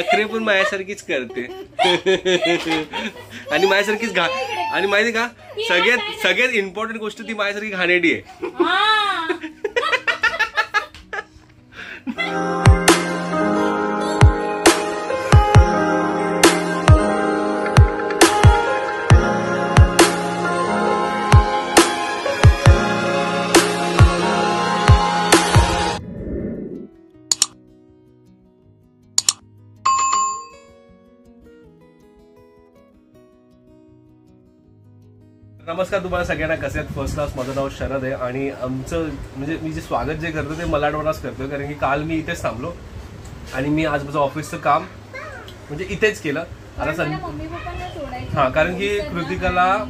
नखरे पण माझ्यासारखीच करते आणि माझ्यासारखीच आणि माहिती का सगळ्यात इम्पॉर्टंट गोष्ट ती माझ्यासारखी घाणेरडी आहे. नमस्कार तुम्हाला सगळ्यांना, कसे आहेत? First class. माझं नाव शरद आहे आणि आमचं म्हणजे मी जे स्वागत जे करतो ते मलाडवरच करतोय, कारण की काल मी इथेच थांबलो आणि मी आज माझं ऑफिसचं काम म्हणजे इथेच केलं. आता कारण की कृतिकाला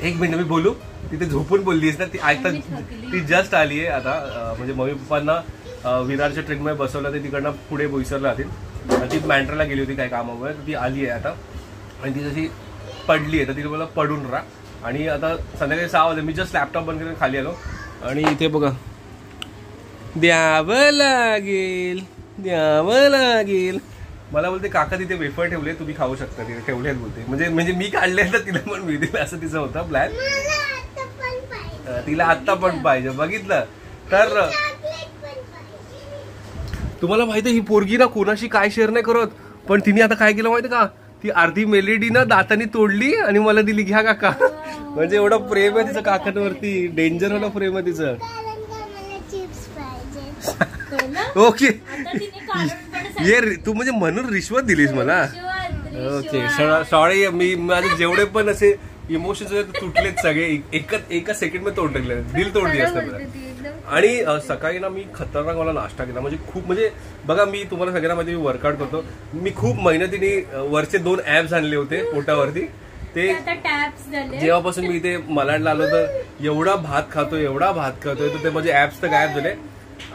एक मिनिट मी बोलू, तिथे झोपून बोललीस ना ती, ऐकता ती जस्ट आली आहे आता. म्हणजे मम्मी पप्पांना विरारच्या ट्रेनमध्ये बसवलं, ते तिकडनं पुढे बोईसरला राहतील. ती मँट्राला गेली होती काही कामामुळे, ती आली आहे आता आणि ती जशी पडली आहे तर तिला मला पडून राहा. आणि आता संध्याकाळी 6 वाजले, मी जस्ट लॅपटॉप बंद करून खाली आलो आणि इथे बघा द्यावं लागेल मला. बोलते काका तिथे वेफर ठेवले, तुम्ही खाऊ शकता, तिथे ठेवले आहेत बोलते. म्हणजे मी काढले तर तिला पण मिळतील असं तिचं होतं प्लॅन. तिला आत्ता पण पाहिजे, बघितलं तर. तुम्हाला माहिती ही पोरगी ना कोणाशी काय शेअर नाही करत, पण तिने आता काय केलं माहिती का, ती अर्धी मेलेडी ना दातानी तोडली आणि मला दिली, घ्या काका. म्हणजे एवढं प्रेम आहे तिचं काकांवरती, डेंजर होणं प्रेम आहे तिचं. ओके ये तू म्हणजे म्हणून रिश्वत दिलीस मला. ओके सॉरी, मी माझे जेवढे पण असे इमोशन्स तुटलेत सगळे एका सेकंड मध्ये तोड टाकले, दिल तोडली असतं. आणि सकाळी ना मी खतरनाक मला नाश्ता केला, म्हणजे खूप. म्हणजे बघा मी तुम्हाला सगळ्यांना माहिती मी वर्कआउट करतो, मी खूप मेहनतीने वरचे 2 ऍप्स आणले होते पोटावरती. ते जेव्हापासून मी इथे मलाडला आलो तर एवढा भात खातोय तर ते माझे ऍप्स तर गायब झाले.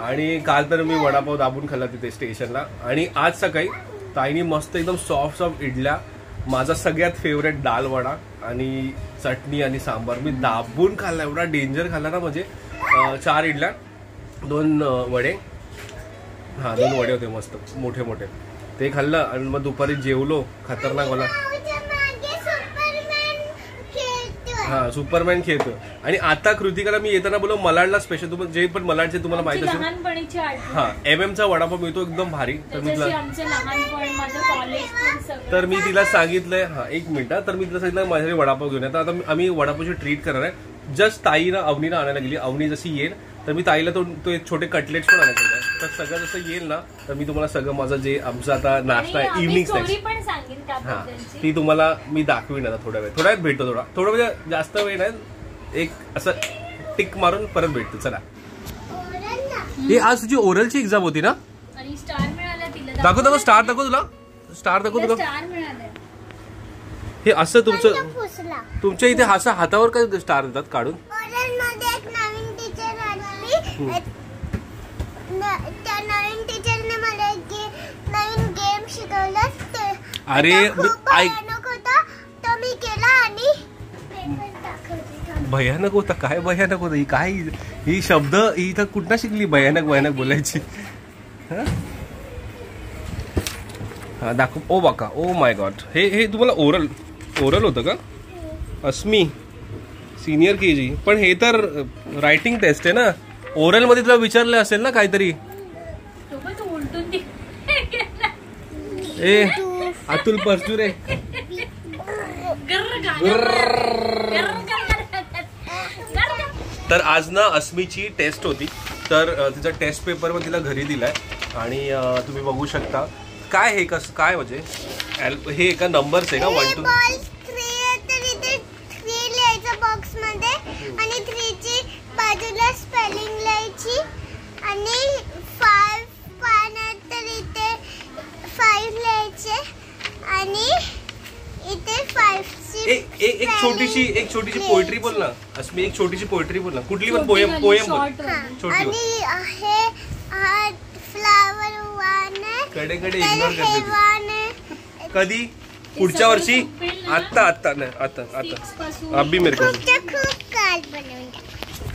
आणि काल तर मी वडापाव दाबून खाल्ला तिथे स्टेशनला. आणि आज सकाळी ताईनी मस्त एकदम सॉफ्ट इडल्या, माझा सगळ्यात फेवरेट दाल वडा आणि चटणी आणि सांबार मी दाबून खाल्ला. एवढा डेंजर खाल्ला ना, म्हणजे 4 इडल्या, 2 वडे, 2 वडे होते मस्त मोठे मोठे, ते खाल्लं. आणि मग दुपारी जेवलो खतरनाक मला. सुपरमॅन खेळतो. आणि आता कृतिकाला मी येताना बोललो मलाडला स्पेशल, तुम्हाला जे पण मलाडचे तुम्हाला माहिती असेल, MM चा वडापाव मिळतो एकदम भारी. तर मी तिला सांगितलंय, एक मिनिट, तर मी तिला सांगितलं माझ्यासाठी वडापाव घेऊन येतात. आता आम्ही वडापावची ट्रीट करणार आहे. जस्ट ताईनं अवनीला आणायला गेली, अवनी जशी येईल तर मी ताईला तो छोटे कटलेट्स पण आणायचे होते. तर सगळं जसं येईल ना तर मी तुम्हाला सगळं माझं जे आमचं आता नाश्ता आहे, इव्हनिंग स्नॅक्स, ती तुम्हाला मी दाखवीन आता थोड्या वेळात भेटतो. थोडं म्हणजे जास्त वेळ नाही, एक असं टिक मारून परत भेटतो. चला, हे आज तुझी ओरलची एक्झाम होती ना? दाखव स्टार, दाखव तुला स्टार, दाखव तुला. हे असं तुमच्या इथे असं हातावर काय स्टार देतात काढून? अरे भयानक होता, काय भयानक होता. ही शब्द इथं कुठं शिकली भयानक बोलायची? हा दाखव. ओ बाका, ओ माय गॉड. हे तुम्हाला ओरल होतं का? अस्मी सिनियर KG. पण हे तर रायटिंग टेस्ट आहे ना, ओरल मध्ये तुला विचारलं असेल ना काहीतरी. ए अतुल परचुरे. तर आज ना अस्मीची टेस्ट होती, तर तिचा टेस्ट पेपर पण तिला घरी दिलाय. आणि तुम्ही बघू शकता काय हे कसं काय, म्हणजे हे एका नंबर्स आहे का 1 2 3 लिहायचं बॉक्स मध्ये, आणि 3 ची बाजूला स्पेलिंग लिहायची, आणि 5 पाहण्यानंतर इथे 5 लिहायचे, आणि इथे 5 ची एक छोटीशी पोएट्री बोल ना अस्मी, एक छोटीशी पोएट्री बोल ना, कुठली पण पोएम छोटी. आणि हे फ्लावर वाने कडे इग्नोर करते कधी पुढच्या वर्षी. आता नाही आता अभी मेरे को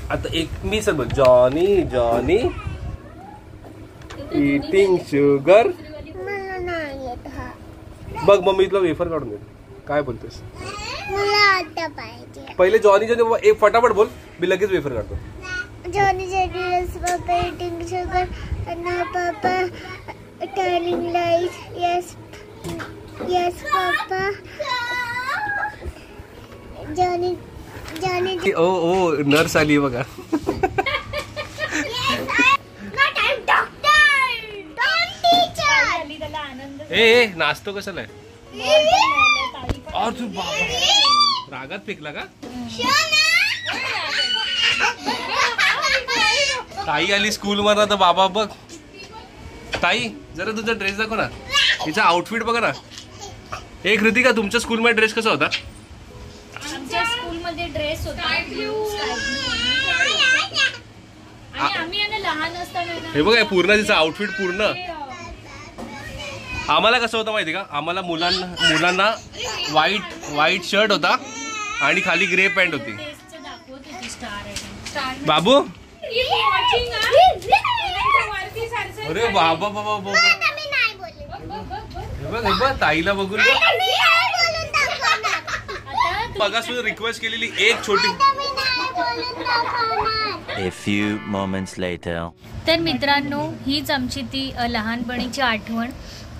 आता एक मी सर जॉनी इटिंग शुगर. मला नाही येत हा. बघ मम्मी तुला वेफर काढून देते. काय बोलतोस? मला आता पाहिजे. पहिले जॉनी जॉनी एक फटाफट बोल, मी लगेच वेफर काढतो. Johnny Johnny papa eating sugar आणि papa telling lies. Yes yes papa. Johnny Johnny ओ ओ नर्स आली बघा. ए नाचतो कशाला? तू बाबा रागात फेकला का? ताई आली स्कूल मध्ये तर बाबा बघ. ताई जरा तुझा ड्रेस दाखव ना, तिचा आउटफिट बघा ना. ए कृतिका तुमच्या स्कूल मध्ये ड्रेस कसा होता? आमच्या स्कूल मध्ये ड्रेस होता ब्लू स्काय ब्लू. आणि आम्ही आहे ना लहान असताना हे बघा पूर्ण तिचा आउटफिट पूर्ण. आम्हाला कसं होतं माहिती का? आम्हाला मुलांना व्हाईट शर्ट होता आणि खाली ग्रे पॅन्ट होती. बाबू अरे बाबा बाबा बाबा बघ ताईला बघून बघा सुद्धा रिक्वेस्ट केलेली एक छोटी. A few moments later. तर मित्रांनो हीच आमची ती लहानपणीची आठवण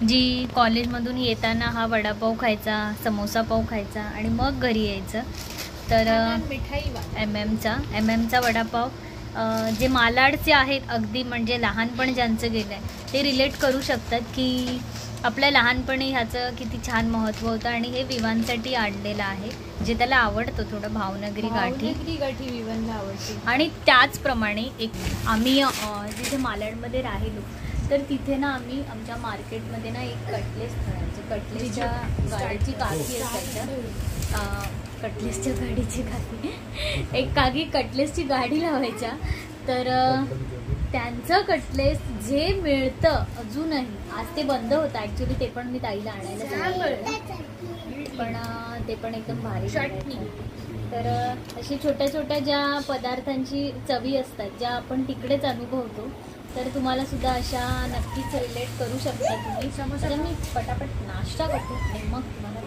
जी कॉलेजमधून येताना हा वडापाव खायचा, समोसा पाव खायचा आणि मग घरी यायचं. तर एमएमचा वडापाव जे मालाडचे आहेत अगदी म्हणजे लहानपण ज्यांचं गेलं आहे ते रिलेट करू शकतात की आपल्या लहानपणी ह्याचं किती छान महत्त्व होतं. आणि हे विवांसाठी आणलेलं आहे जे त्याला आवडतं थोडं भावनगरी गाठी विवांना आवडते. आणि त्याचप्रमाणे एक आम्ही जिथे मालाडमध्ये राहिलो तर तिथे ना आम्ही आमच्या मार्केटमध्ये ना एक कटलेस ठेवायचं. कटलेसच्या गाडीची काकी असायच्या. कटलेसच्या गाडीची काकी एक काकी कटलेसची गाडी लावायच्या. तर त्यांचं कटलेस जे मिळतं अजूनही, आज ते बंद होतं ॲक्च्युली, ते पण मी ताईला आणायला सांगितलं पण ते पण एकदम भारी चटणी. तर अशी छोट्या छोट्या ज्या पदार्थांची चवी असतात ज्या आपण तिकडेच अनुभवतो तर तुम्हाला सुद्धा अशा नक्कीच रिलेट करू शकता तुम्ही. समजा मी पटापट नाश्ता करतो आणि मग तुम्हाला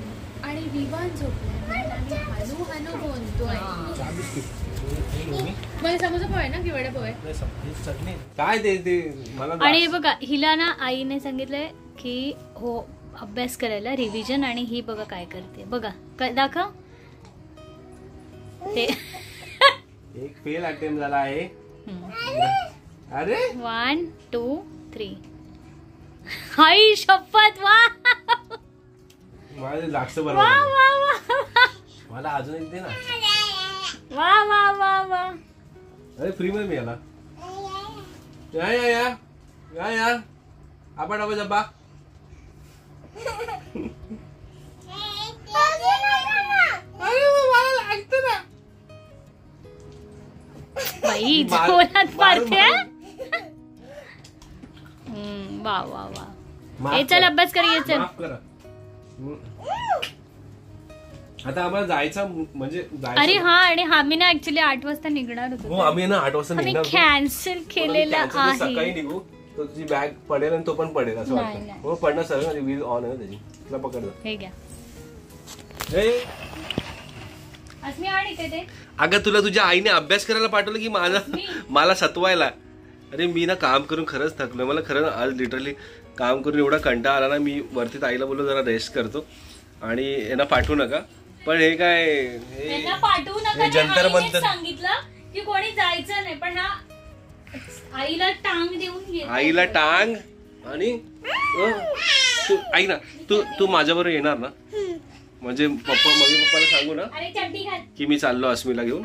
आणि विवान झोपला आम्ही हॅलो हॅलो बोलतोय. मला समोसा पोहे ना की वडापाव आहे काय ते मला. आणि बघा हिला ना आईने सांगितलंय की हो अभ्यास करायला रिव्हिजन. आणि ही बघा काय करते बघा दाखव ते. एक फेल अटेम्प्ट झाला आहे. अरे 1 2 3 हाय शपथ. वा मला लागतं वा बरोबर. वा वा मला अजून एक दे ना. वा वा वा वा. अरे फ्री मध्ये मिळाला. या या या या या आपण डबा डबा. मला लागतं ना बाई जोरात मारते. वा वा वा. हे चल अभ्यास कर. चल आता आम्हाला जायचं म्हणजे अरे हा. आणि आम्ही ना ऍक्च्युली 8 वाजता निघणार होतो. आम्ही ना 8 वाजता निघणार कॅन्सल केलेलं आहे. सकाळी निघू तर तुझी बॅग पडेल आणि तो पण पडेल असं वाटतं. हो पडणार सर वीज ऑन आहे ना त्याची. तुला पकडलं हे घ्या. अगं तुला तुझ्या आईने अभ्यास करायला पाठवलं की मला सतवायला. अरे मी ना काम करून खरंच थकलोय. मला खरं आज लिटरली काम करून एवढा कंटाळा आला ना. मी वरती ताईला बोललो जरा रेस्ट करतो आणि यांना पाठवू नका. पण हे काय जंतर मंतर सांगितलं की कोणी जायचं नाही पण हा आईला टांग देऊन आईला टांग. आणि आई ना तू माझ्याबरोबर येणार ना? म्हणजे मम्मी पप्पाला सांगू ना की मी चाललो अस्मीला घेऊन.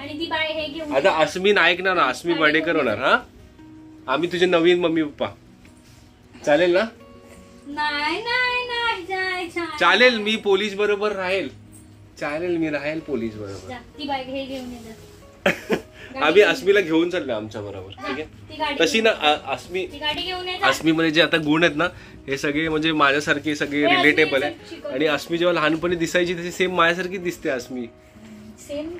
आता अस्मी नाईक ना अस्मी बडेकर होणार. हा आम्ही तुझे नवीन मम्मी पप्पा. चालेल ना? चालेल मी पोलीस बरोबर राहील. चालेल मी राहील पोलीस बरोबर. आम्ही अस्मीला घेऊन चाललो आमच्या बरोबर. ठीक आहे. तशी ना अस्मी मध्ये जे आता गुण आहेत ना हे सगळे म्हणजे माझ्यासारखे सगळे रिलेटेबल आहे. आणि अस्मी जेव्हा लहानपणी दिसायची तशी सेम माझ्यासारखी दिसते अस्मी.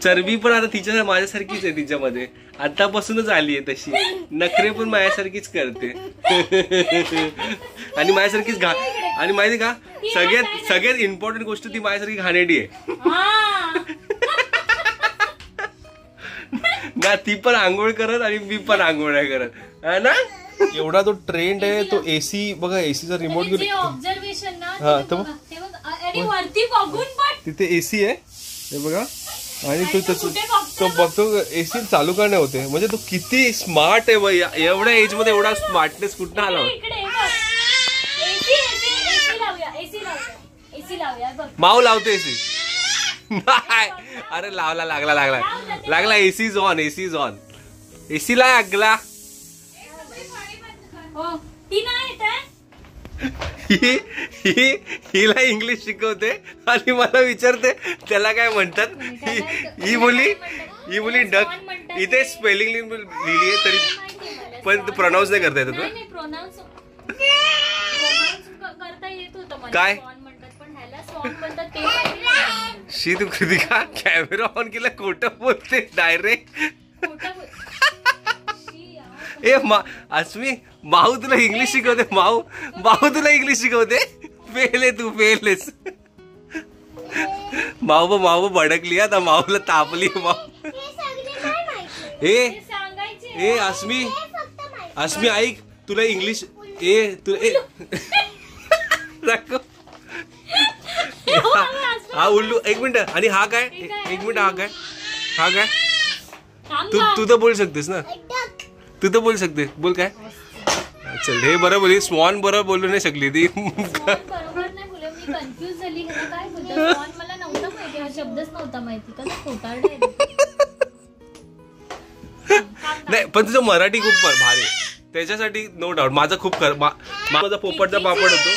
चरबी पण आता तिच्या माझ्यासारखीच आहे तिच्यामध्ये, आतापासूनच आली आहे तशी. नखरे पण माझ्यासारखीच करते आणि माझ्यासारखीच आणि माहिती का सगळ्यात इम्पॉर्टंट गोष्ट ती माझ्यासारखी घाणेरडी आहे ना. ती पण आंघोळ करत आणि मी पण आंघोळ नाही करत है ना. एवढा तो ट्रेंड आहे तो एसी बघा, एसीचा रिमोट ऑब्झर्वेशन हा तिथे एसी आहे हे बघा आणि तो बघतो एसी चालू करणे होते. म्हणजे तो किती स्मार्ट आहे बाई, एवढ्या एज मध्ये एवढा स्मार्टनेस कुठं आला. माऊ लावतो एसी नाही, अरे लावला लागला AC is on, AC is on, AC ला लागला. हिला इंग्लिश शिकवते आणि मला विचारते त्याला काय म्हणतात. ही बोली डक. इथे स्पेलिंग लिहिली आहे तरी पण प्रोनाऊन्स नाही करता येत. काय शी तू कृतिका कॅमेरा ऑन केला खोटं बोलते डायरेक्ट. ए अस्मी माऊ तुला इंग्लिश शिकवते, माऊ तुला इंग्लिश शिकवते. फेल तू फेलच. माऊ भडकली आता, माऊला तापली माऊ. ए अस्मी ऐक तुला इंग्लिश हा उल्लू. एक मिनिट. आणि हा काय, एक मिनिट, हा काय तू तर बोलू शकतेस ना, तू तर बोलू शकते. बोल काय. चल हे बरं बोलली. स्वान बरोबर बोलू नाही शकली ती. नाही पण तुझं मराठी खूप भारी, त्याच्यासाठी नो डाऊट. माझा खूप माझा पोपटचा पापड होतो.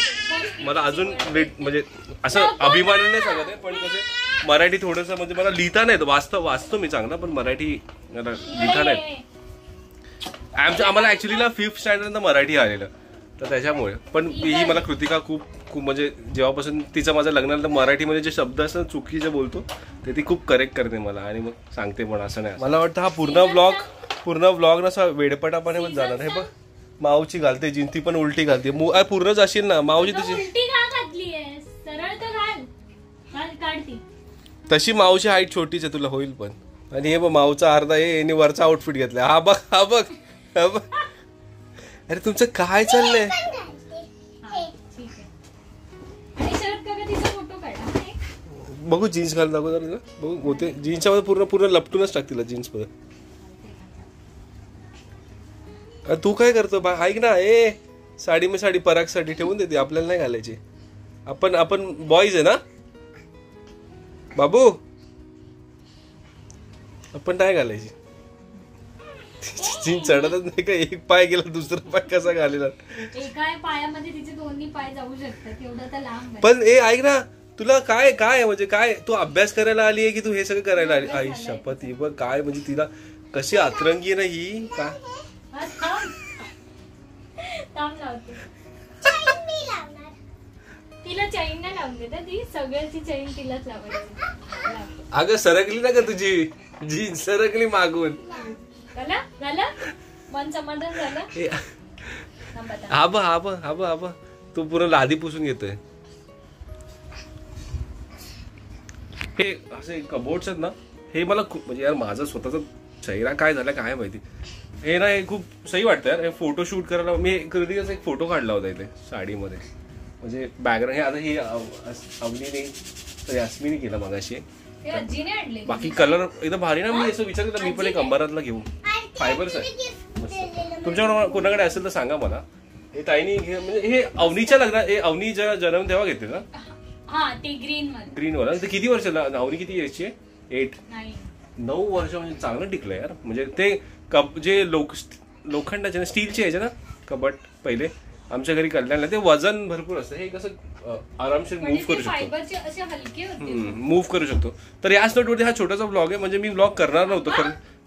मला अजून म्हणजे असं अभिमान नाही सांगत आहे, पण कसं मराठी थोडस म्हणजे मला लिहिता नाही येतं. वाचतो मी चांगला, पण मराठी लिहिता नाही. आम्हाला ऍक्च्युली ना 5th स्टँडर्ड मराठी आलेलं, तर त्याच्यामुळे. पण ही मला कृतिका खूप म्हणजे जेव्हापासून तिचं माझं लग्न झालं तर मराठीमध्ये जे शब्द असतात चुकीचे बोलतो ते ती खूप करेक्ट करते मला आणि मग सांगते पण. असं नाही, मला वाटतं हा पूर्ण व्लॉग ना असा वेडपटापणे पण जाणार. हे बघ माऊची घालते जीन्स, ती पण उलटी घालते. पूर्णच असेल ना माऊची तशी. माऊची हाईट छोटीच आहे, तुला होईल पण. आणि हे बघ माऊचा अर्धा याने वरचा आउटफिट घेतलाय. हा बघ. अरे तुमचं काय चाललंय. बघू जीन्स घालून दाखव जरा. बघू होते जीन्सच्या मध्ये पूर्ण लपटूनच टाकतील जीन्स मध्ये. तू काय करतो ऐक ना. साडी परागसाठी ठेवून देते, आपल्याला नाही घालायची. आपण बॉईज आहे ना बाबू, आपण नाही घालायची. जीन्स चढतच नाही का. एक पाय गेला दुसरा पाय कसा घालेला. एका पायामध्ये तिचे दोन्ही पाय जाऊ शकतात, एवढं तर लांब. पण ऐक ना, तुला काय म्हणजे काय तू अभ्यास करायला आली आहे की तू हे सगळं करायला आली. आई शपथ ही बघ काय म्हणजे तिला कशी आतरंगी ना ही. काय तिला चैन नाही लावून देत, ती सगळ्याची चैन तिलाच लावायची. अगं सरकली ना का तुझी जीन्स, सरकली मागून. मन समाधान झालं. हा बा तू पूर्ण लादी पुसून घेतोय. हे असे कबोर्ड्स आहेत ना, हे मला खूप म्हणजे यार माझा स्वतःचा चेहरा काय झाला काय माहिती. हे ना हे खूप सही वाटतं यार. हे फोटो शूट करायला मी कृतिकाचा एक फोटो काढला होता इथे साडीमध्ये. म्हणजे बॅकग्राऊंड हे आता ही अवनीने तर यास्मीने केला मगाशी. बाकी कलर एकदम भारी ना. मी असं विचार केला मी पण एक अंबारातला घेऊ. फायबरच आहे. तुमच्याकडे कोणाकडे असेल तर सांगा मला. हे ताईनी म्हणजे हे अवनीच्या लग्नात, हे अवनी जन्म तेव्हा घेते ना. ग्रीन वाला. ते किती वर्षाला अवनी किती यायची आहे. 8 9 वर्ष म्हणजे चांगलं टिकलं यार. म्हणजे ते जे लोखंडाचे स्टीलचे यायचे ना कबट पहिले आमच्या घरी कल्याणला, ते वजन भरपूर असतं. हे कसं आरामशीर मूव्ह करू शकतो. तर याच नोटवरती हा छोटासा ब्लॉग आहे. म्हणजे मी ब्लॉग करणार नव्हतो,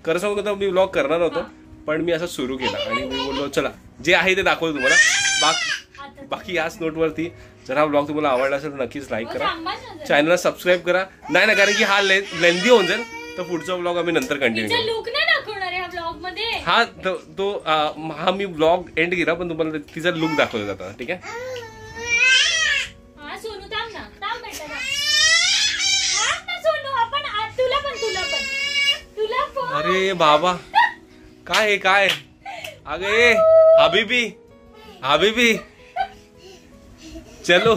खरं सांगू मी ब्लॉग करणार नव्हतो, पण मी असं सुरू केला आणि मी बोललो चला जे आहे ते दाखवतो तुम्हाला. बाकी याच नोटवरती जर हा ब्लॉग तुम्हाला आवडला असेल तर नक्कीच लाईक करा, चॅनलला सबस्क्राईब करा. नाही ना कारण की हा लेंदी होऊन जाईल. तर पुढचा ब्लॉग आम्ही नंतर कंटिन्यू करू. लुक नाही दाखवणार या ब्लॉग मध्ये. हा मी ब्लॉग एंड केला, पण तुम्हाला तिचा लुक दाखवला जाता. ठीक आहे. हा सोनू थांब ना, थांब बेटा थांब ना सोनू. आपण तुला पण अरे बाबा काय काय अगे हबीबी चलो.